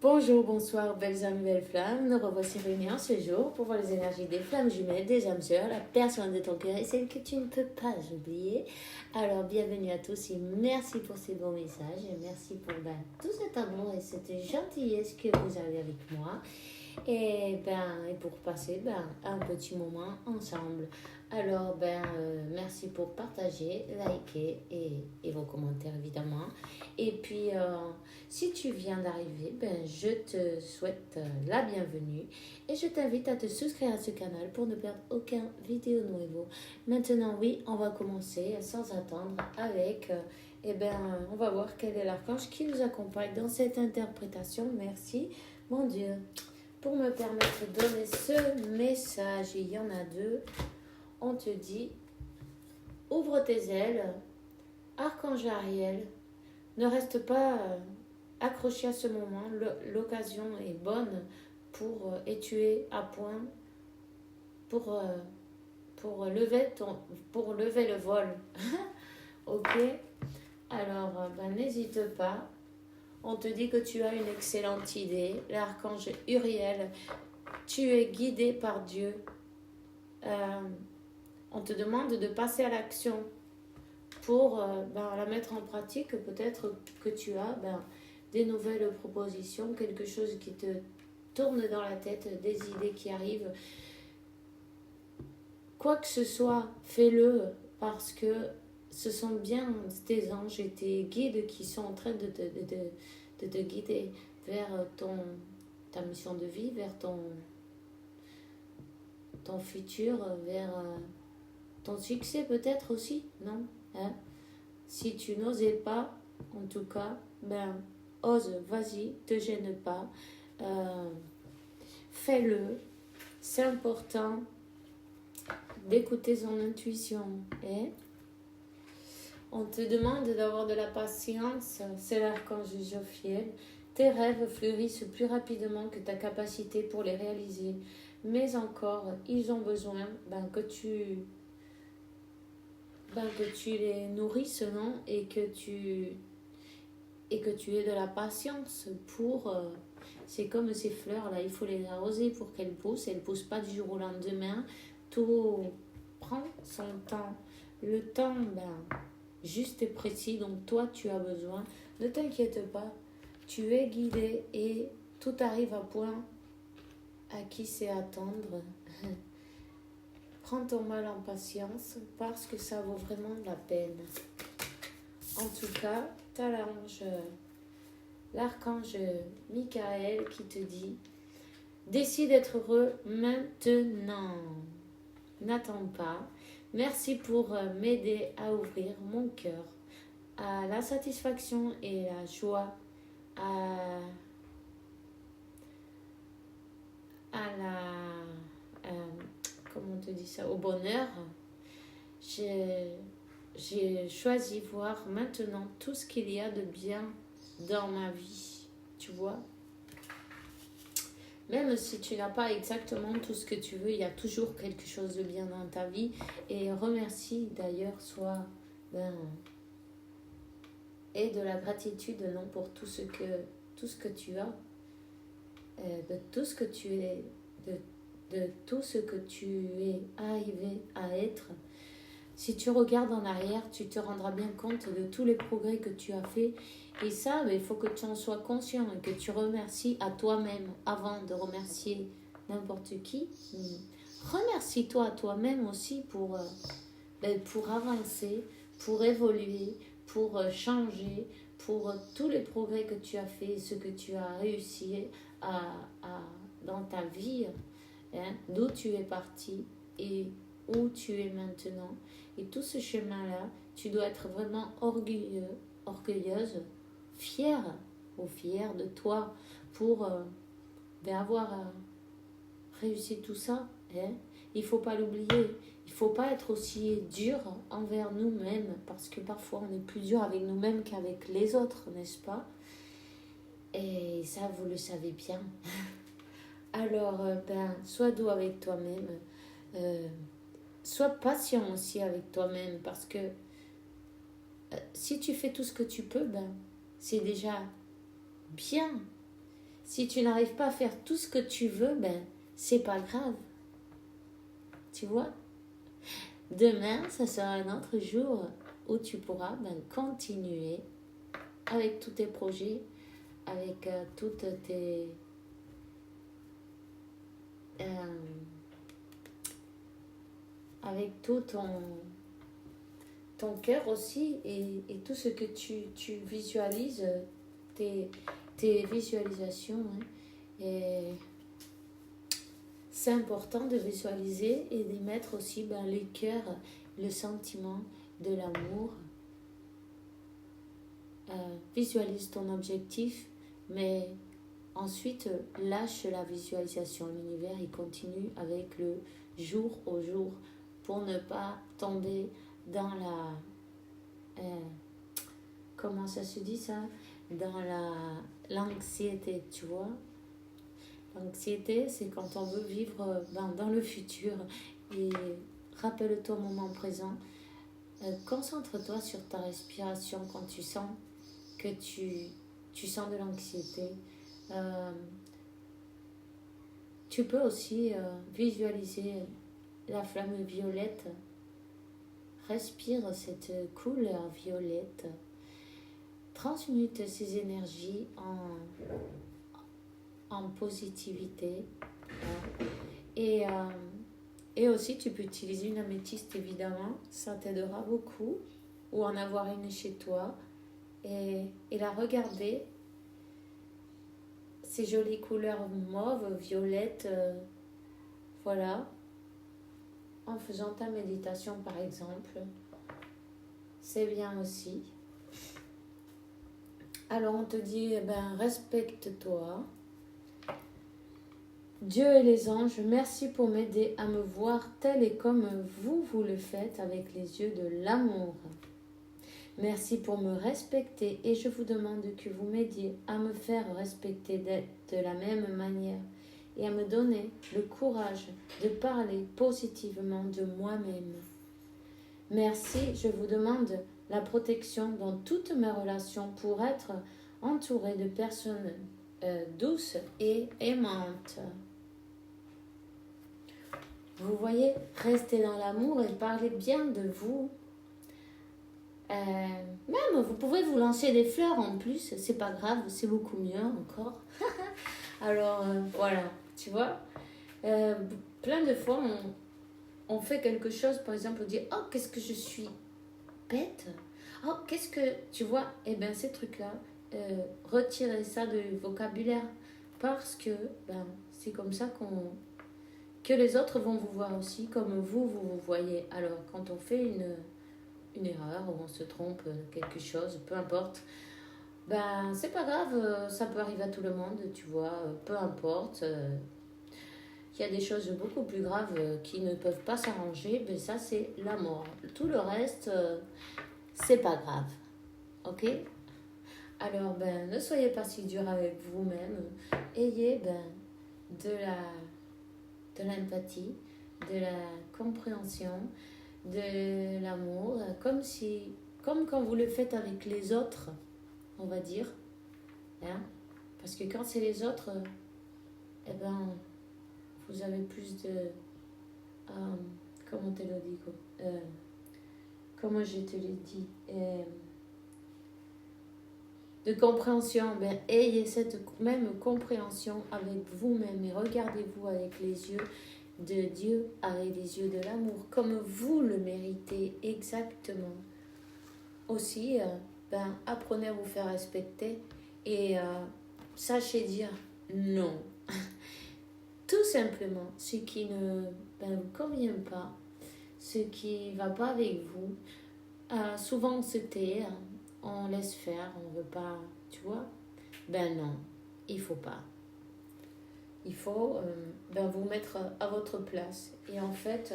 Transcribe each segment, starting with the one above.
Bonjour, bonsoir, belles âmes, belles flammes. Nous revoici réunis en ce jour pour voir les énergies des flammes jumelles, des âmes sœurs, la personne de ton cœur et celle que tu ne peux pas oublier. Alors, bienvenue à tous et merci pour ces bons messages et merci pour tout cet amour et cette gentillesse que vous avez avec moi. Et pour passer un petit moment ensemble. Alors merci pour partager, liker et vos commentaires évidemment. Et puis si tu viens d'arriver, je te souhaite la bienvenue et je t'invite à te souscrire à ce canal pour ne perdre aucun vidéo nouveau. Maintenant oui, on va commencer sans attendre avec on va voir quel est l'archange qui nous accompagne dans cette interprétation. Merci mon Dieu pour me permettre de donner ce message. Il y en a deux. On te dit, ouvre tes ailes, archange Ariel, ne reste pas accroché à ce moment, l'occasion est bonne et tu es à point pour lever le vol. Ok. Alors, n'hésite pas. On te dit que tu as une excellente idée. L'archange Uriel, tu es guidé par Dieu. On te demande de passer à l'action pour la mettre en pratique. Peut-être que tu as des nouvelles propositions, quelque chose qui te tourne dans la tête, des idées qui arrivent. Quoi que ce soit, fais-le parce que ce sont bien tes anges et tes guides qui sont en train de te guider vers ta mission de vie, vers ton futur, vers ton succès peut-être aussi, non hein? Si tu n'osais pas, en tout cas, ose, vas-y, te gêne pas, fais-le, c'est important d'écouter son intuition. On te demande d'avoir de la patience, c'est l'archange Jophiel. Tes rêves fleurissent plus rapidement que ta capacité pour les réaliser. Mais encore, ils ont besoin que tu les nourrisses, non? Et que tu aies de la patience pour... c'est comme ces fleurs-là, il faut les arroser pour qu'elles poussent. Elles ne poussent pas du jour au lendemain. Tout prend son temps. Le temps, juste et précis dont toi tu as besoin. Ne t'inquiète pas, tu es guidé et tout arrive à point. À qui c'est attendre? Prends ton mal en patience parce que ça vaut vraiment la peine. En tout cas, tu as l'archange Michael qui te dit: décide d'être heureux maintenant. N'attends pas. Merci pour m'aider à ouvrir mon cœur à la satisfaction et la joie, à la... comment on te dit ça? Au bonheur. J'ai choisi voir maintenant tout ce qu'il y a de bien dans ma vie. Tu vois? Même si tu n'as pas exactement tout ce que tu veux, il y a toujours quelque chose de bien dans ta vie. Et remercie d'ailleurs, et de la gratitude, non, pour tout ce que tu as, de tout ce que tu es, de tout ce que tu es arrivé à être. Si tu regardes en arrière, tu te rendras bien compte de tous les progrès que tu as fait. Et ça, il faut que tu en sois conscient et que tu remercies à toi-même avant de remercier n'importe qui. Remercie-toi à toi-même aussi pour avancer, pour évoluer, pour changer, pour tous les progrès que tu as fait, ce que tu as réussi dans ta vie, d'où tu es parti et où tu es maintenant. Et tout ce chemin-là, tu dois être vraiment orgueilleuse, fière de toi pour avoir réussi tout ça. Il ne faut pas l'oublier. Il ne faut pas être aussi dur envers nous-mêmes parce que parfois on est plus dur avec nous-mêmes qu'avec les autres, n'est-ce pas? Et ça, vous le savez bien. Alors, sois doux avec toi-même. Sois patient aussi avec toi-même parce que si tu fais tout ce que tu peux, c'est déjà bien. Si tu n'arrives pas à faire tout ce que tu veux, ben, c'est pas grave. Tu vois? Demain, ça sera un autre jour où tu pourras continuer avec tous tes projets, avec toutes tes... avec tout ton cœur aussi et tout ce que tu visualises, tes visualisations. Hein. Et c'est important de visualiser et d'y mettre aussi le cœur, le sentiment de l'amour. Visualise ton objectif, mais ensuite lâche la visualisation. L'univers, il continue avec le jour au jour pour ne pas tomber dans comment ça se dit ça? Dans l'anxiété, tu vois. L'anxiété, c'est quand on veut vivre dans le futur. Et rappelle-toi au moment présent. Concentre-toi sur ta respiration quand tu sens que tu sens de l'anxiété. Tu peux aussi visualiser la flamme violette. Respire cette couleur violette. Transmute ces énergies en positivité. Et aussi, tu peux utiliser une améthyste, évidemment. Ça t'aidera beaucoup. Ou en avoir une chez toi. Et la regarder. Ces jolies couleurs mauve, violette. Voilà. En faisant ta méditation, par exemple. C'est bien aussi. Alors, on te dit, respecte-toi. Dieu et les anges, merci pour m'aider à me voir tel et comme vous le faites avec les yeux de l'amour. Merci pour me respecter et je vous demande que vous m'aidiez à me faire respecter de la même manière et à me donner le courage de parler positivement de moi-même. Merci, je vous demande la protection dans toutes mes relations pour être entourée de personnes douces et aimantes. Vous voyez, restez dans l'amour et parlez bien de vous. Même, vous pouvez vous lancer des fleurs en plus, c'est pas grave, c'est beaucoup mieux encore. Alors, voilà, tu vois, plein de fois, on fait quelque chose, par exemple, on dit « Oh, qu'est-ce que je suis bête !» Oh, qu'est-ce que... Tu vois, ces trucs-là, retirez ça du vocabulaire parce que c'est comme ça que les autres vont vous voir aussi comme vous voyez. Alors, quand on fait une erreur ou on se trompe quelque chose, peu importe, c'est pas grave, ça peut arriver à tout le monde, tu vois, peu importe. Il y a des choses beaucoup plus graves qui ne peuvent pas s'arranger, mais ça, c'est la mort. Tout le reste, c'est pas grave. Ok? Alors, ne soyez pas si dur avec vous-même. Ayez de l'empathie, de la compréhension, de l'amour, comme quand vous le faites avec les autres, on va dire. Hein? Parce que quand c'est les autres, vous avez plus de... comment te le dis quoi? Comment je te l'ai dit? De compréhension. Ayez cette même compréhension avec vous-même et regardez-vous avec les yeux de Dieu, avec les yeux de l'amour, comme vous le méritez exactement. Aussi, apprenez à vous faire respecter et sachez dire non. Tout simplement, ce qui ne vous convient pas, ce qui ne va pas avec vous, souvent on se tait, on laisse faire, on ne veut pas, tu vois. Non, il ne faut pas. Il faut vous mettre à votre place. Et en fait,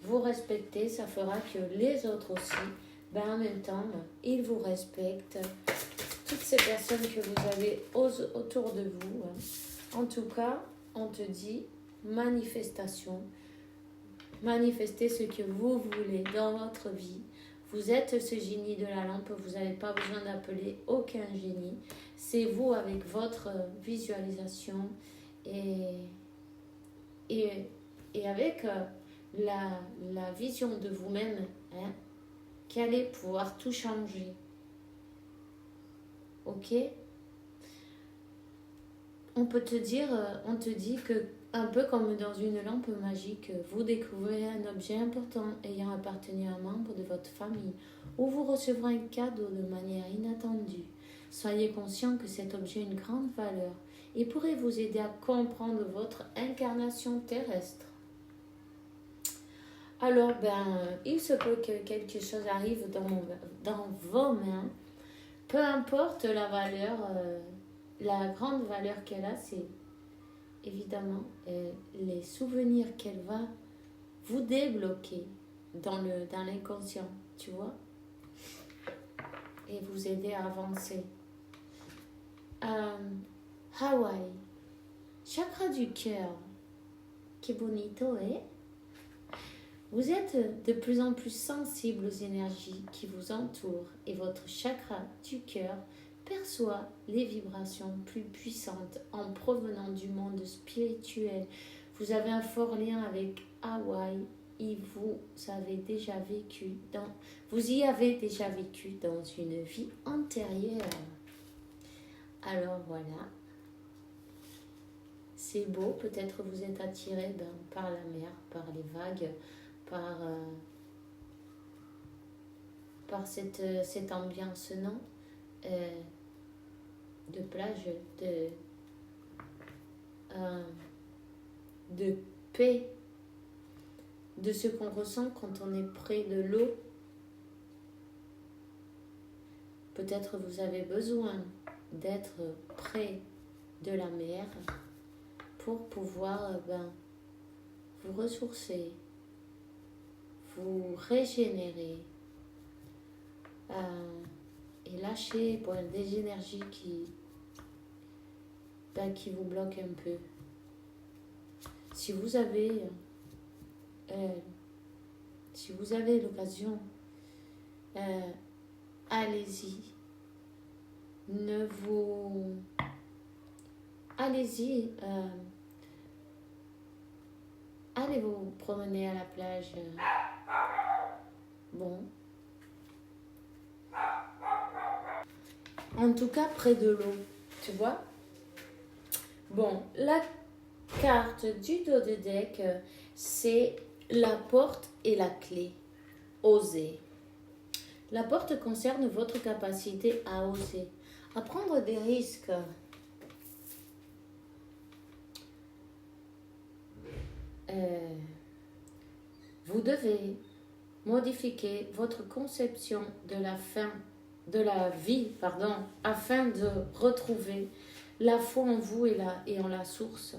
vous respecter, ça fera que les autres aussi, en même temps, ils vous respectent. Toutes ces personnes que vous avez autour de vous. En tout cas, on te dit manifestation. Manifestez ce que vous voulez dans votre vie. Vous êtes ce génie de la lampe. Vous n'avez pas besoin d'appeler aucun génie. C'est vous avec votre visualisation et, et, et avec la vision de vous-même, hein, qui allez pouvoir tout changer. Ok? On te dit que, un peu comme dans une lampe magique, vous découvrez un objet important ayant appartenu à un membre de votre famille ou vous recevrez un cadeau de manière inattendue. Soyez conscient que cet objet a une grande valeur et pourrait vous aider à comprendre votre incarnation terrestre. Alors, il se peut que quelque chose arrive dans vos mains, peu importe la valeur. La grande valeur qu'elle a, c'est évidemment les souvenirs qu'elle va vous débloquer dans l'inconscient, tu vois, et vous aider à avancer. Hawaï, chakra du cœur, que bonito, eh? Vous êtes de plus en plus sensible aux énergies qui vous entourent et votre chakra du cœur perçoit les vibrations plus puissantes en provenant du monde spirituel. Vous avez un fort lien avec Hawaï et vous y avez déjà vécu dans une vie antérieure. Alors voilà, c'est beau, peut-être vous êtes attiré par la mer, par les vagues, par cette ambiance, non? De plage, de paix, de ce qu'on ressent quand on est près de l'eau. Peut-être vous avez besoin d'être près de la mer pour pouvoir vous ressourcer, vous régénérer et lâcher des énergies qui vous bloquent un peu. Si vous avez l'occasion, allez-y. Allez-y. Allez vous promener à la plage. Bon. En tout cas, près de l'eau. Tu vois? Bon, la carte du dos de deck, c'est la porte et la clé. Oser. La porte concerne votre capacité à oser, à prendre des risques. Vous devez modifier votre conception de la vie, afin de retrouver la foi en vous et en la source.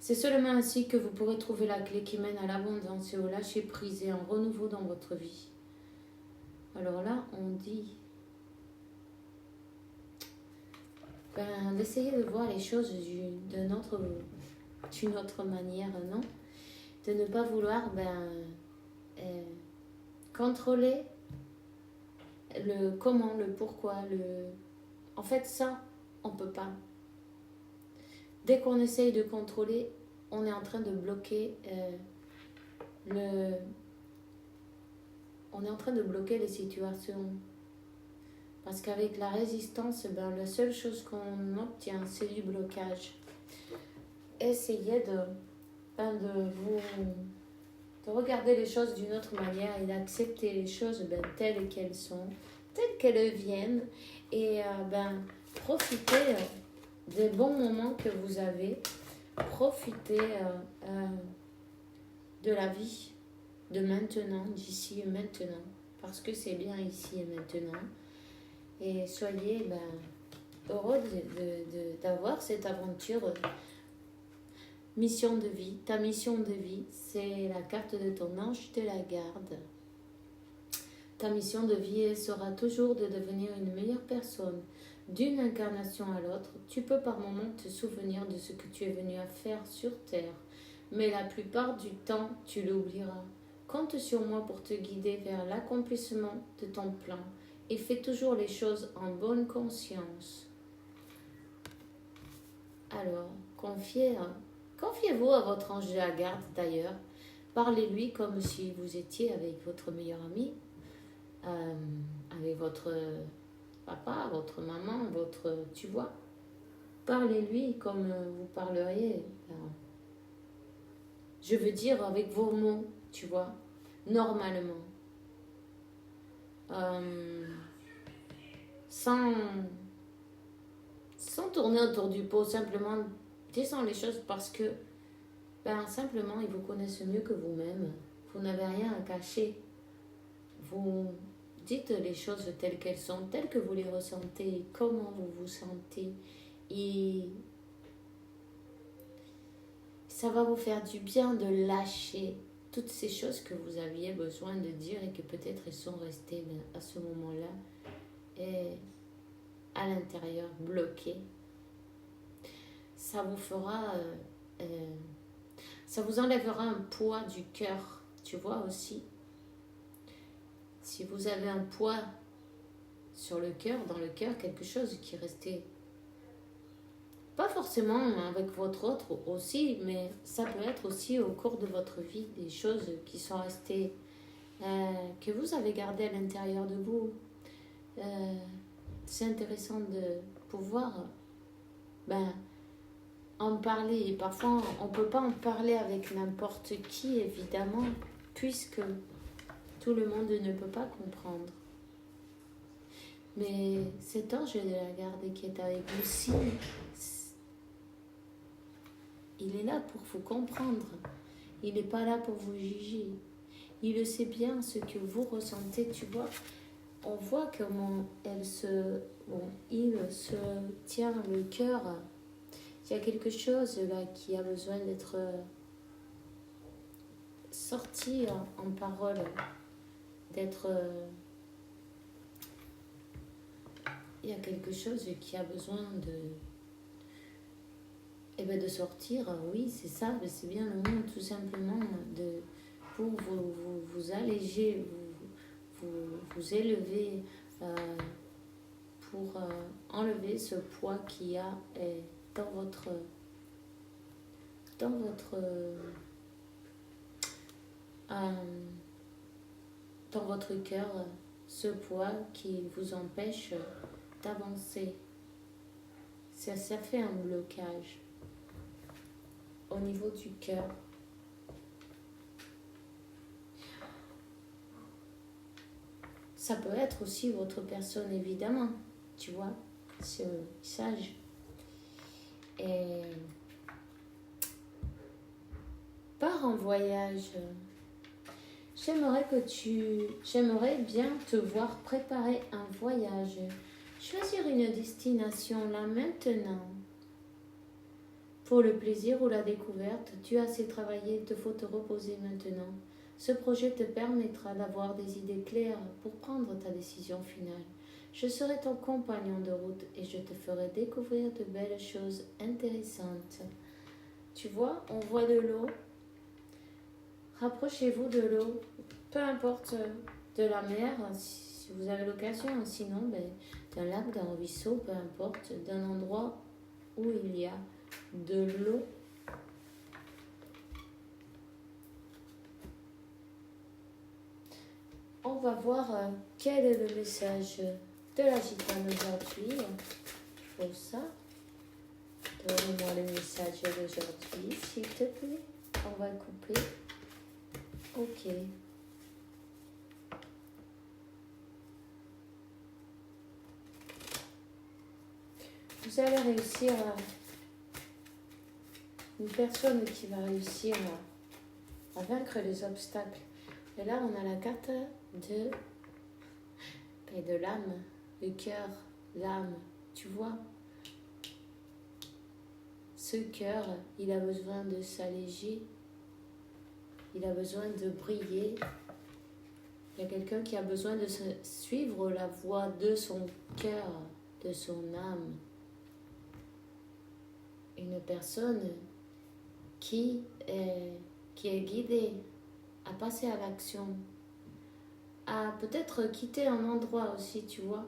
C'est seulement ainsi que vous pourrez trouver la clé qui mène à l'abondance et au lâcher-prise et un renouveau dans votre vie. Alors là, on dit d'essayer de voir les choses d'une autre manière, non? De ne pas vouloir contrôler le comment, le pourquoi, En fait, ça, on peut pas. Dès qu'on essaye de contrôler, on est en train de bloquer on est en train de bloquer les situations. Parce qu'avec la résistance, la seule chose qu'on obtient, c'est du blocage. Essayez de regarder les choses d'une autre manière et d'accepter les choses telles qu'elles sont, telles qu'elles viennent, et profitez des bons moments que vous avez, profitez de la vie de maintenant, d'ici et maintenant, parce que c'est bien ici et maintenant, et soyez heureux d'avoir cette aventure. Mission de vie. Ta mission de vie, c'est la carte de ton ange de la garde. Ta mission de vie sera toujours de devenir une meilleure personne. D'une incarnation à l'autre, tu peux par moments te souvenir de ce que tu es venu à faire sur Terre, mais la plupart du temps, tu l'oublieras. Compte sur moi pour te guider vers l'accomplissement de ton plan Il fait toujours les choses en bonne conscience. Alors, confiez-vous à votre ange de la garde d'ailleurs. Parlez-lui comme si vous étiez avec votre meilleur ami, avec votre papa, votre maman, tu vois. Parlez-lui comme vous parleriez. Je veux dire avec vos mots, tu vois, normalement. Sans tourner autour du pot, simplement disons les choses parce que simplement ils vous connaissent mieux que vous-même. Vous n'avez rien à cacher. Vous dites les choses telles qu'elles sont, telles que vous les ressentez, comment vous vous sentez. Et ça va vous faire du bien de lâcher toutes ces choses que vous aviez besoin de dire et que peut-être elles sont restées à ce moment-là et à l'intérieur bloquées. Ça vous fera... ça vous enlèvera un poids du cœur, tu vois aussi. Si vous avez un poids sur le cœur, dans le cœur, quelque chose qui restait, pas forcément avec votre autre aussi, mais ça peut être aussi au cours de votre vie, des choses qui sont restées, que vous avez gardées à l'intérieur de vous. C'est intéressant de pouvoir en parler. Et parfois, on ne peut pas en parler avec n'importe qui, évidemment, puisque tout le monde ne peut pas comprendre. Mais cet ange de la garde qui est avec vous, si, il est là pour vous comprendre. Il n'est pas là pour vous juger. Il sait bien ce que vous ressentez, tu vois. On voit comment il se tient le cœur. Il y a quelque chose là qui a besoin d'être sorti en parole, d'être... il y a quelque chose qui a besoin de sortir. Oui, c'est ça, c'est bien le mot, tout simplement, pour vous alléger, vous élever, pour enlever ce poids qu'il y a dans votre cœur, ce poids qui vous empêche d'avancer. Ça fait un blocage au niveau du cœur. Ça peut être aussi votre personne, évidemment, tu vois, ce message. Et pars en voyage. J'aimerais bien te voir préparer un voyage. Choisir une destination là maintenant. Pour le plaisir ou la découverte, tu as assez travaillé, il te faut te reposer maintenant. Ce projet te permettra d'avoir des idées claires pour prendre ta décision finale. Je serai ton compagnon de route et je te ferai découvrir de belles choses intéressantes. Tu vois, on voit de l'eau. Rapprochez-vous de l'eau, peu importe de la mer, si vous avez l'occasion, sinon d'un lac, d'un ruisseau, peu importe, d'un endroit où il y a de l'eau. On va voir quel est le message de la gitane aujourd'hui. Pour ça, donne-moi le message d'aujourd'hui, s'il te plaît. On va couper. Ok. Vous allez réussir une personne qui va réussir à vaincre les obstacles. Et là, on a la carte de l'âme, le cœur, l'âme. Tu vois, ce cœur, il a besoin de s'alléger. Il a besoin de briller. Il y a quelqu'un qui a besoin de suivre la voie de son cœur, de son âme. Une personne qui est guidée à passer à l'action, à peut-être quitter un endroit aussi, tu vois.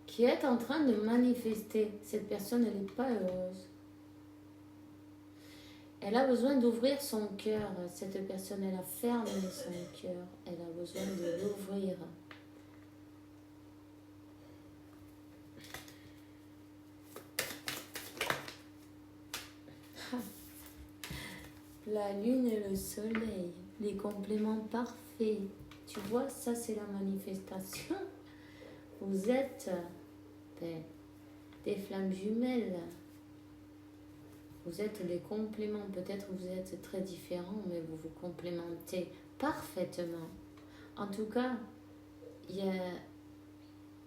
Qui est en train de manifester. Cette personne, elle n'est pas heureuse. Elle a besoin d'ouvrir son cœur. Cette personne, elle a fermé son cœur. Elle a besoin de l'ouvrir. La lune et le soleil, les compléments parfaits. Tu vois, ça c'est la manifestation. Vous êtes des flammes jumelles. Vous êtes des compléments. Peut-être vous êtes très différents, mais vous vous complémentez parfaitement. En tout cas,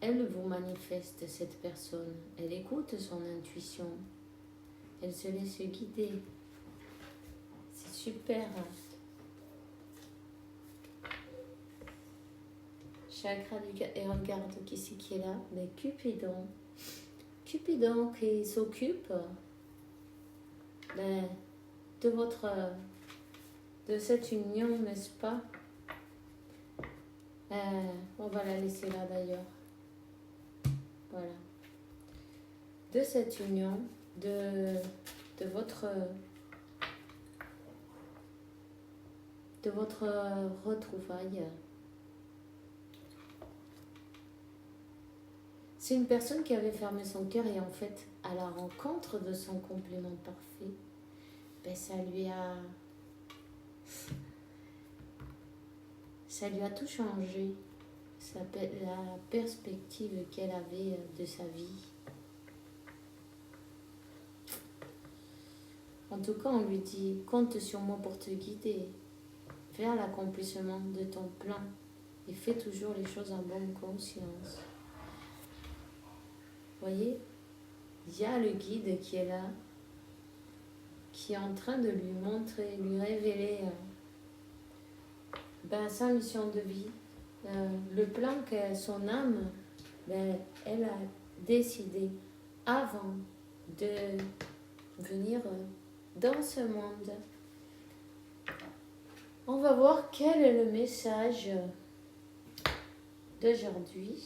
elle vous manifeste, cette personne. Elle écoute son intuition. Elle se laisse guider. C'est super. Chakra du cœur. Et regarde qui c'est qui est là. Mais Cupidon. Cupidon qui s'occupe de cette union, n'est-ce pas? On va la laisser là d'ailleurs. Voilà. De cette union, de votre retrouvaille. C'est une personne qui avait fermé son cœur et en fait, à la rencontre de son complément parfait, ça lui a tout changé. La perspective qu'elle avait de sa vie. En tout cas, on lui dit, compte sur moi pour te guider vers l'accomplissement de ton plan et fais toujours les choses en bonne conscience. Vous voyez, il y a le guide qui est là, qui est en train de lui montrer, lui révéler sa mission de vie, le plan que son âme, elle a décidé avant de venir dans ce monde. On va voir quel est le message d'aujourd'hui.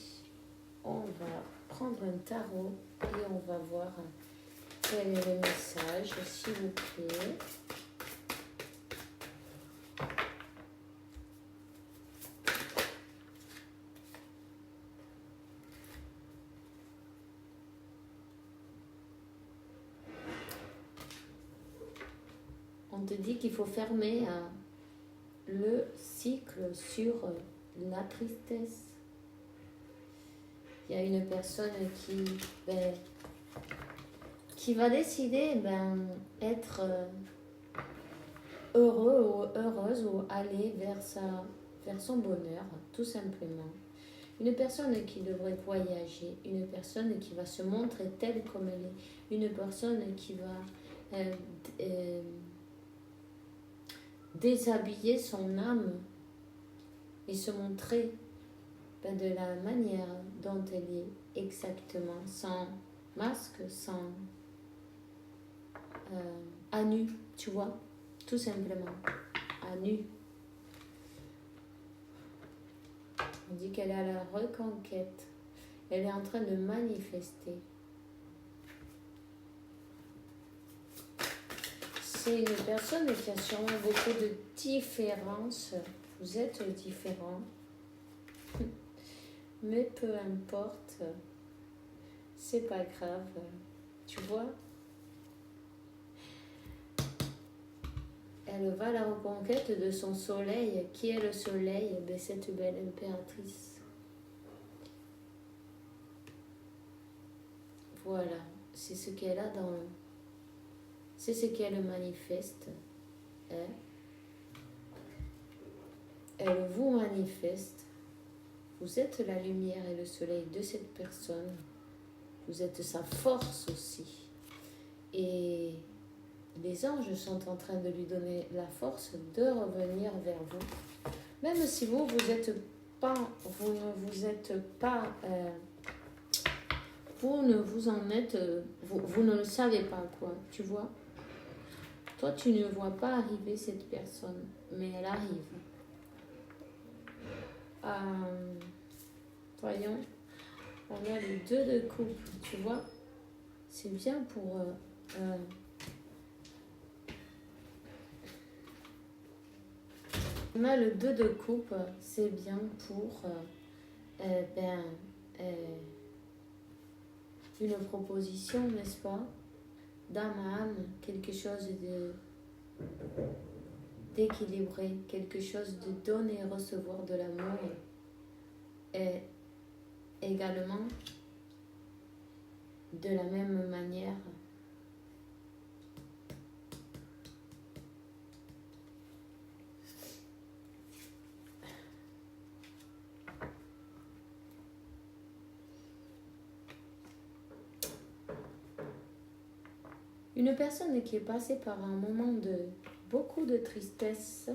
On va prendre un tarot et on va voir quel est le message, s'il vous plaît. On te dit qu'il faut fermer le cycle sur la tristesse. Il y a une personne qui va décider être heureux ou heureuse ou aller vers son bonheur, tout simplement. Une personne qui devrait voyager, une personne qui va se montrer telle comme elle est, une personne qui va déshabiller son âme et se montrer de la manière dont elle est exactement, sans masque, sans à nu, tu vois, tout simplement, à nu. On dit qu'elle est à la reconquête, elle est en train de manifester. C'est une personne qui a sûrement beaucoup de différences. Vous êtes différents. Mais peu importe. C'est pas grave. Tu vois? Elle va à la reconquête de son soleil. Qui est le soleil? Cette belle impératrice. Voilà. C'est ce qu'elle a dans le... C'est ce qu'elle manifeste. Elle vous manifeste. Vous êtes la lumière et le soleil de cette personne. Vous êtes sa force aussi. Et les anges sont en train de lui donner la force de revenir vers vous. Même si vous ne vous êtes pas, vous ne vous en êtes, vous ne le savez pas, quoi, tu vois. Toi, tu ne vois pas arriver cette personne, mais elle arrive. Voyons, on a le 2 de coupe, tu vois. C'est bien pour... on a le 2 de coupe, c'est bien pour une proposition, n'est-ce pas? D'âme à âme, quelque chose d'équilibré, quelque chose de donner et recevoir de l'amour. Et également, de la même manière, une personne qui est passée par un moment de beaucoup de tristesse,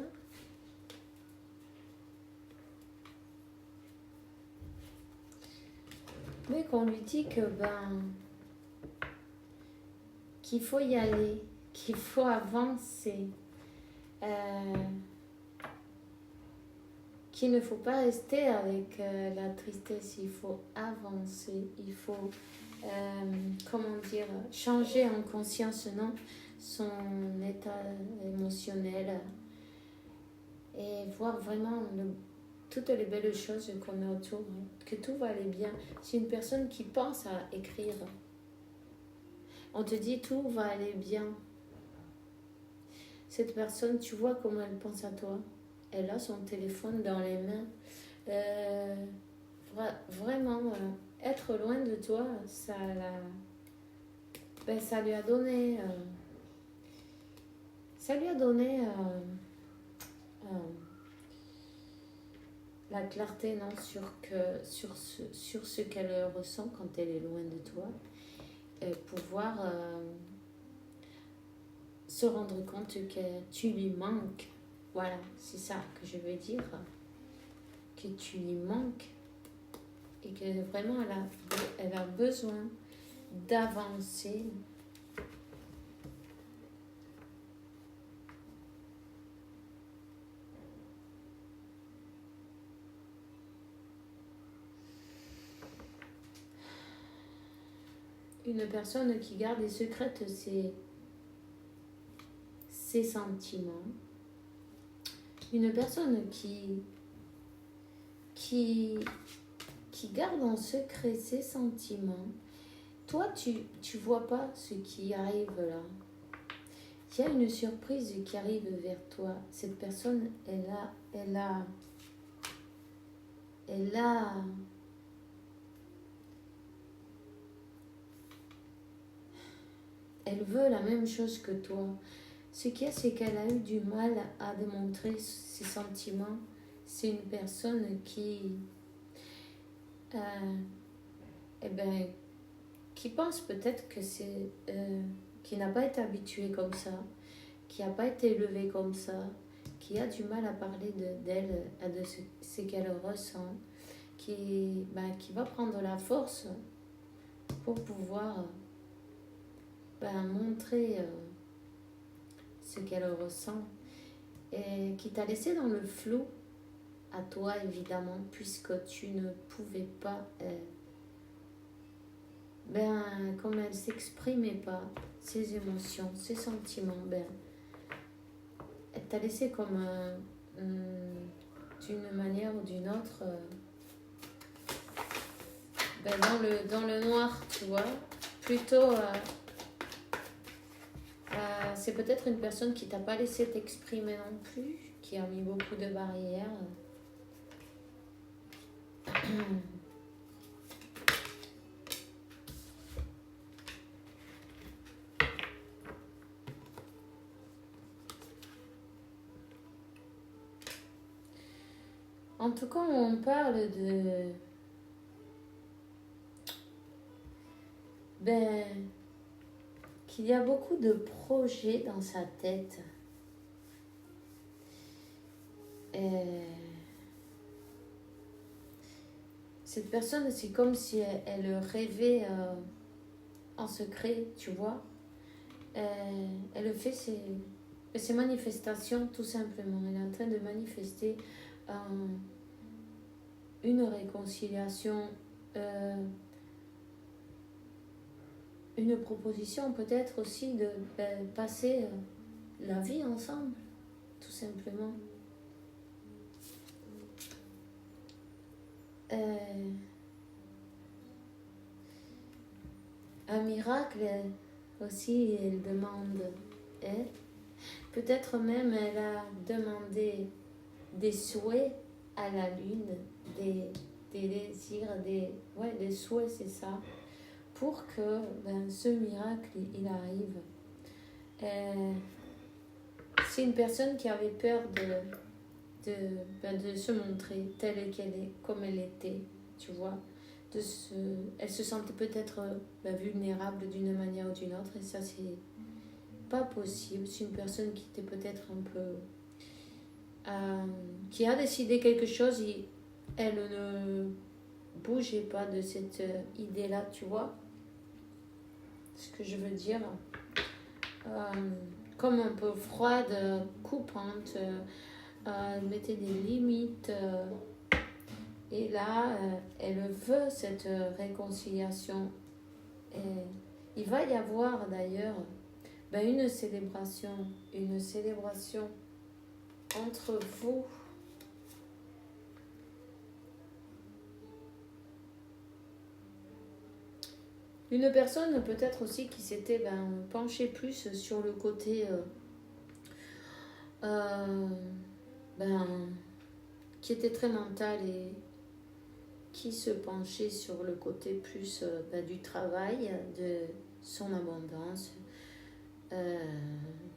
mais qu'on lui dit que qu'il faut y aller, qu'il faut avancer, qu'il ne faut pas rester avec la tristesse, il faut avancer, il faut, changer en conscience, non, son état émotionnel et voir vraiment toutes les belles choses qu'on a autour, que tout va aller bien. C'est une personne qui pense à écrire. On te dit tout va aller bien. Cette personne, tu vois comment elle pense à toi. Elle a son téléphone dans les mains. Vraiment, être loin de toi, ça lui a donné... la clarté, non, sur ce qu'elle ressent quand elle est loin de toi. Et pouvoir se rendre compte que tu lui manques. Voilà, c'est ça que je veux dire. Que tu lui manques et que vraiment elle a besoin d'avancer. Une personne qui garde et secrète ses sentiments. Une personne qui garde en secret ses sentiments. Toi, tu vois pas ce qui arrive là. Il y a une surprise qui arrive vers toi. Cette personne, elle veut la même chose que toi. Ce qu'il y a, c'est qu'elle a eu du mal à démontrer ses sentiments. C'est une personne qui pense peut-être que c'est... qui n'a pas été habituée comme ça, qui n'a pas été élevée comme ça, qui a du mal à parler d'elle, de ce qu'elle ressent, qui va prendre la force pour pouvoir montrer ce qu'elle ressent, et qui t'a laissé dans le flou, à toi évidemment, puisque tu ne pouvais pas, comme elle s'exprimait pas ses émotions, ses sentiments, elle t'a laissé comme d'une manière ou d'une autre dans le noir, tu vois. Plutôt c'est peut-être une personne qui t'a pas laissé t'exprimer non plus, qui a mis beaucoup de barrières. En tout cas, on parle de... qu'il y a beaucoup de projets dans sa tête. Cette personne, c'est comme si elle rêvait en secret, tu vois. elle fait ses manifestations tout simplement. Elle est en train de manifester une réconciliation, une proposition peut-être aussi de passer la vie ensemble, tout simplement. Un miracle aussi, elle demande. Peut-être même elle a demandé des souhaits à la lune, des désirs, des souhaits, c'est ça, pour que ce miracle il arrive. C'est une personne qui avait peur de se montrer telle qu'elle est, comme elle était, tu vois. Elle se sentait peut-être vulnérable d'une manière ou d'une autre, et ça c'est pas possible. C'est une personne qui était peut-être un peu qui a décidé quelque chose et elle ne bougeait pas de cette idée là, tu vois ce que je veux dire. Comme un peu froide, coupante, mettait des limites, et là elle veut cette réconciliation. Et il va y avoir d'ailleurs une célébration entre vous. Une personne peut-être aussi qui s'était penchée plus sur le côté qui était très mental et qui se penchait sur le côté plus du travail, de son abondance,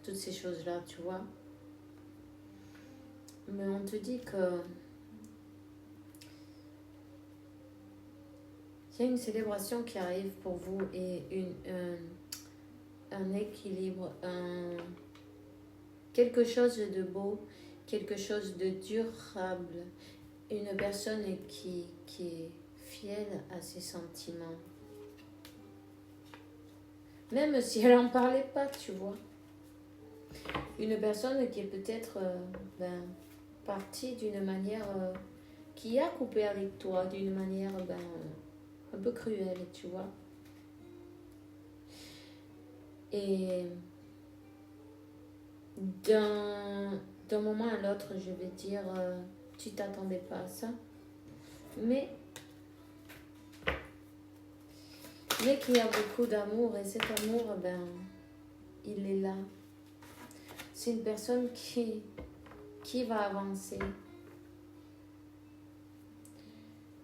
toutes ces choses-là, tu vois. Mais on te dit que il y a une célébration qui arrive pour vous et un équilibre, quelque chose de beau, quelque chose de durable, une personne qui est fidèle à ses sentiments. Même si elle n'en parlait pas, tu vois. Une personne qui est peut-être partie d'une manière qui a coupé avec toi d'une manière un peu cruelle, tu vois. Et d'un moment à l'autre, je vais dire, tu t'attendais pas à ça, mais qu'il y a beaucoup d'amour, et cet amour, il est là. C'est une personne qui va avancer.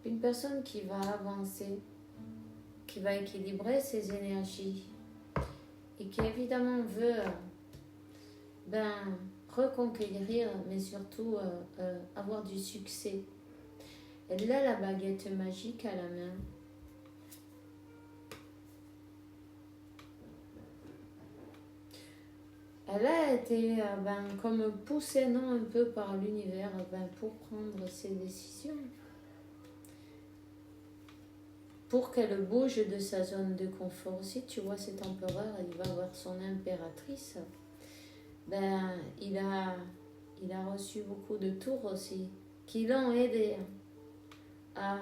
Une personne qui va avancer, qui va équilibrer ses énergies et qui évidemment veut reconquérir, mais surtout avoir du succès. Elle a la baguette magique à la main. Elle a été comme poussée un peu par l'univers pour prendre ses décisions. Pour qu'elle bouge de sa zone de confort aussi, tu vois, cet empereur, il va voir son impératrice. Il a reçu beaucoup de tours aussi, qui l'ont aidé à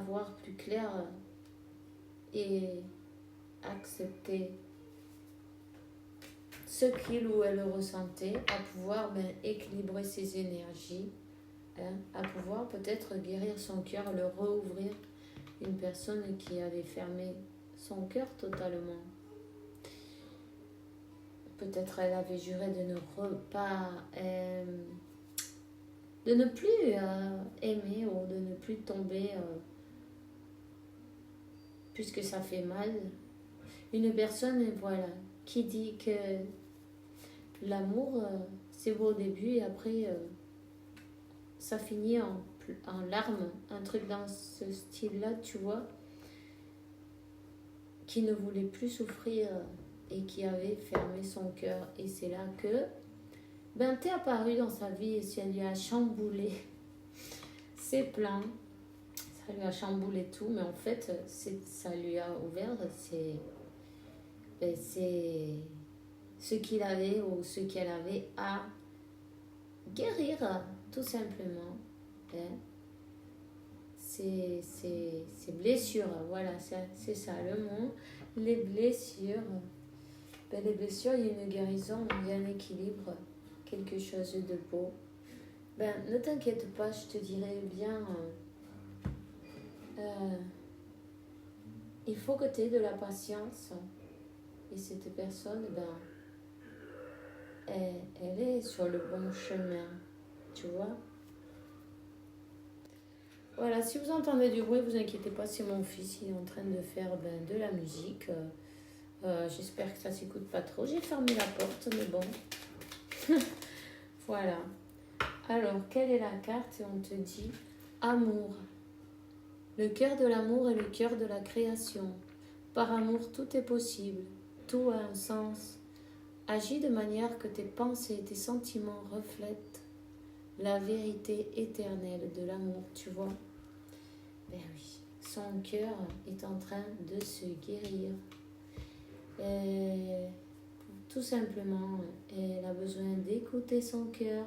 voir plus clair et accepter ce qu'il ou elle ressentait, à pouvoir équilibrer ses énergies, à pouvoir peut-être guérir son cœur, le rouvrir. Une personne qui avait fermé son cœur totalement. Peut-être elle avait juré de ne plus aimer ou de ne plus tomber puisque ça fait mal. Une personne, voilà, qui dit que l'amour, c'est beau au début et après, ça finit en larmes, un truc dans ce style-là, tu vois, qui ne voulait plus souffrir et qui avait fermé son cœur. Et c'est là que t'es apparu dans sa vie et ça lui a chamboulé ses plans, ça lui a chamboulé tout, mais en fait, ça lui a ouvert ben, c'est ce qu'il avait ou ce qu'elle avait à guérir, tout simplement. Hein. Ces blessures, voilà, c'est ça le mot. Les blessures. Ben, les blessures, il y a une guérison, il y a un équilibre, quelque chose de beau. Ben, ne t'inquiète pas, je te dirais bien, il faut que tu aies de la patience. Et cette personne, ben, elle est sur le bon chemin, tu vois. Voilà, si vous entendez du bruit, vous inquiétez pas, c'est mon fils, il est en train de faire de la musique. J'espère que ça s'écoute pas trop. J'ai fermé la porte, mais bon. Voilà. Alors, quelle est la carte? On te dit amour. Le cœur de l'amour est le cœur de la création. Par amour, tout est possible. Tout a un sens. Agis de manière que tes pensées et tes sentiments reflètent la vérité éternelle de l'amour, tu vois. Ben oui, son cœur est en train de se guérir. Tout simplement, elle a besoin d'écouter son cœur,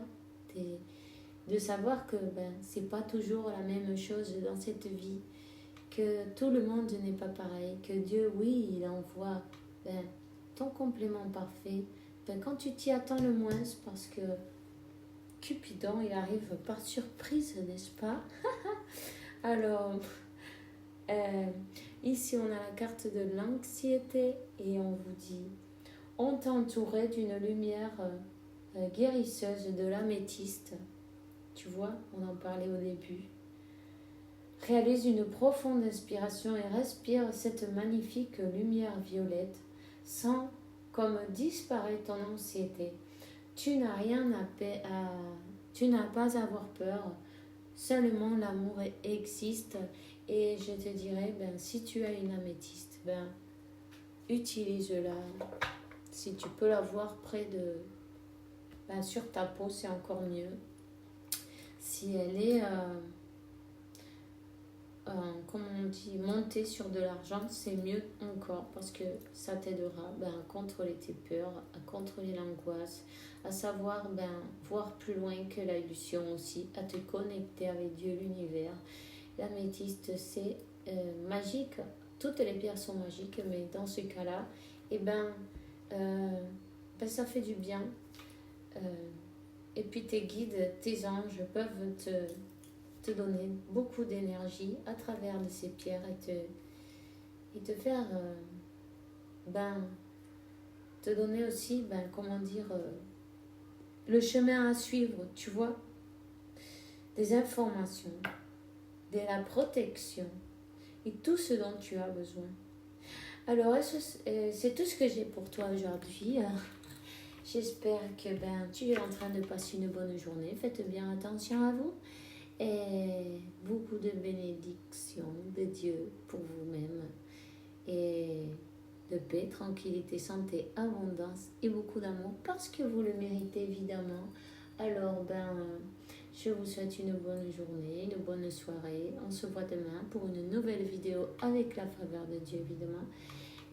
de savoir que c'est pas toujours la même chose dans cette vie, que tout le monde n'est pas pareil, que Dieu, oui, il envoie ton complément parfait quand tu t'y attends le moins, parce que Cupidon, il arrive par surprise, n'est-ce pas? Alors, ici on a la carte de l'anxiété et on vous dit, on t'entourait d'une lumière guérisseuse de l'améthyste. Tu vois, on en parlait au début. Réalise une profonde inspiration et respire cette magnifique lumière violette. Sens comme disparaît ton anxiété. Tu n'as tu n'as pas à avoir peur. Seulement l'amour existe. Et je te dirais, si tu as une améthyste, utilise-la. Si tu peux la voir près de... sur ta peau, c'est encore mieux. Si elle est... comme on dit, monter sur de l'argent, c'est mieux encore parce que ça t'aidera à contrôler tes peurs, à contrôler l'angoisse, à savoir voir plus loin que l'illusion aussi, à te connecter avec Dieu, l'univers. L'améthyste, c'est magique. Toutes les pierres sont magiques, mais dans ce cas-là, ça fait du bien. Et puis tes guides, tes anges peuvent te donner beaucoup d'énergie à travers de ces pierres et te faire te donner aussi le chemin à suivre, tu vois, des informations, de la protection et tout ce dont tu as besoin. Alors c'est tout ce que j'ai pour toi aujourd'hui. J'espère que tu es en train de passer une bonne journée. Faites bien attention à vous. Et beaucoup de bénédictions de Dieu pour vous-même. Et de paix, tranquillité, santé, abondance et beaucoup d'amour parce que vous le méritez évidemment. Alors je vous souhaite une bonne journée, une bonne soirée. On se voit demain pour une nouvelle vidéo avec la faveur de Dieu évidemment.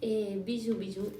Et bisous bisous.